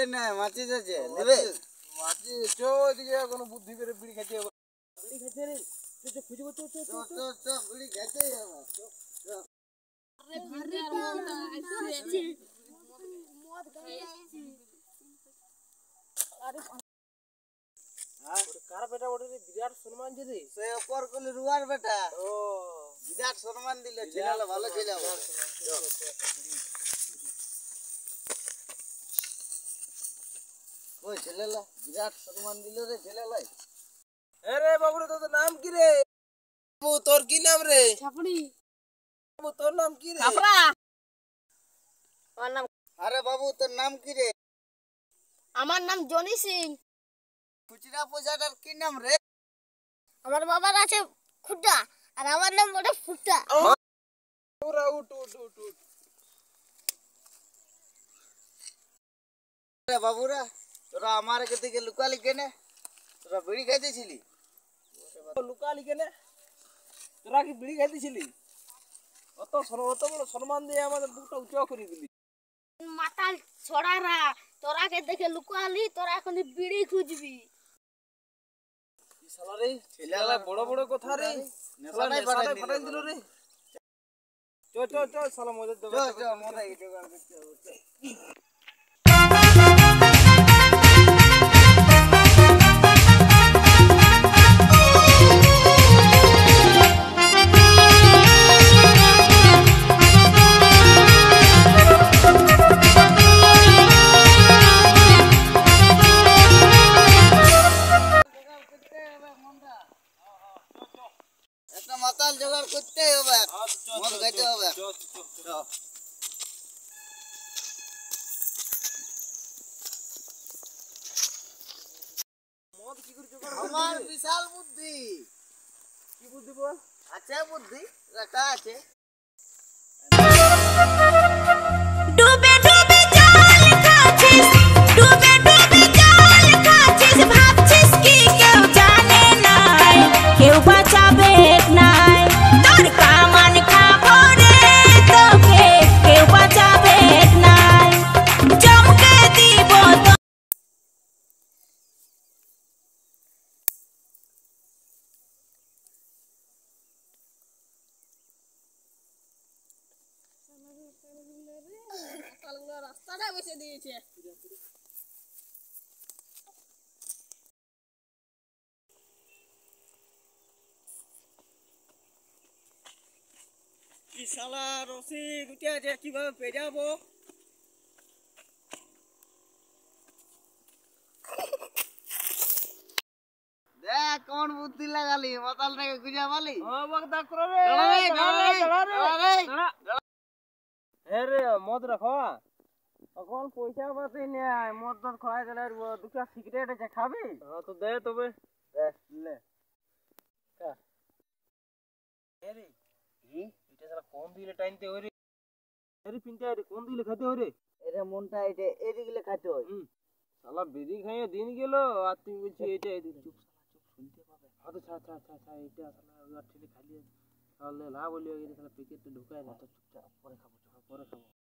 না মাছি আছে নেবে মাছি চো এদিকে কোনো বুদ্ধি করে বিড়ি খাইতে হবে বিড়ি খাইতে রে চো খুঁজবো চো চো চো চো বিড়ি খেতে হবে কার বেটা ওটা বিরাট সম্মান দিলি সে অপর কোলে রুয়ার বেটা ও বিরাট সম্মান দিলে ছেলে ভালো ছেলে ওই ছেলেলা বিরাট সম্মান দিল রে ছেলেলাই আরে বাবুরে তোর নাম কি রে বাবু তোর কি নাম রে ছাপড়ি বাবু তোর নাম কি রে ছাপড়া আমার নাম আরে বাবু তোর নাম কি রে আমার নাম জনি সিং খুচরা পয়সাটার কি নাম রে আমার বাবার আছে খুঁটা আর আমার নাম ওটা ফুটা ওরা উঠ উঠ উঠ উঠ রে বাবুরা তোরা আমার কাছে থেকে লুকালি কেনে তোরা বিড়ি খাইতেছিলি লুকালি কেনে তোরা কি বিড়ি খাইতেছিলি অত বড় সম্মান দিয়ে আমাদের বুকটা উঁচু করে দিলি মাতাল ছড়ারা তোরাকে দেখে লুকালি তোরা এখন বিড়ি খুঁজবি শালা রে ছেলেলা বড় বড় কথা রে নেশাটাই ফাটাই দিল রে চো চো চো শালা মজা দেবে চো মনে জোগাড় করতে হবে একটা মাতাল জোগাড় করতেই হবে মদ খাইতে হবে মদ কি করে জোগাড় আমার বিশাল বুদ্ধি কি বুদ্ধি বল আছে বুদ্ধি রাখা আছে ডুবে ডুবে জল খাচ্ছিস ডুবে ডুবে জল খাচ্ছিস ভাবছিস কি কেউ জানে নাই কেউ বাঁচাবে নাই তোর কামান খাবো রে তোকে কেউ বাঁচাবে নাই চমকে দিব তো রাস্তাটা বসে দিয়েছে কি শালা রসি গুটিয়া যে কিভাবে পেজাবো দেখ কোন বুদ্ধি লাগালি মাতালটাকে খুঁজে পালি ও বকদা করো রে রে মদ রাখো এখন পয়সা পাতি নাই মদ টদ খাওয়াই দিলে দুটা সিগারেট আছে খাবি হ্যাঁ তো দে তবে লে রে এটা শালা কোন দিলে টাইনতে হয় রে এরি পিনতে রে কোন দিলে খাইতে হয় রে এরে মনটা এটা এদিকে খাইতে হয় শালা বিড়ি খাইয়ে দিন গেল আর তুই বলছিস এটা চুপ শুনতে পাবে হ্যাঁ তো এটা শালা ওই ঠেলে খাইলে তাহলে লাভ হলে শালা প্যাকেটটা ঢুকায় না তো চুপচাপ পরে খাবো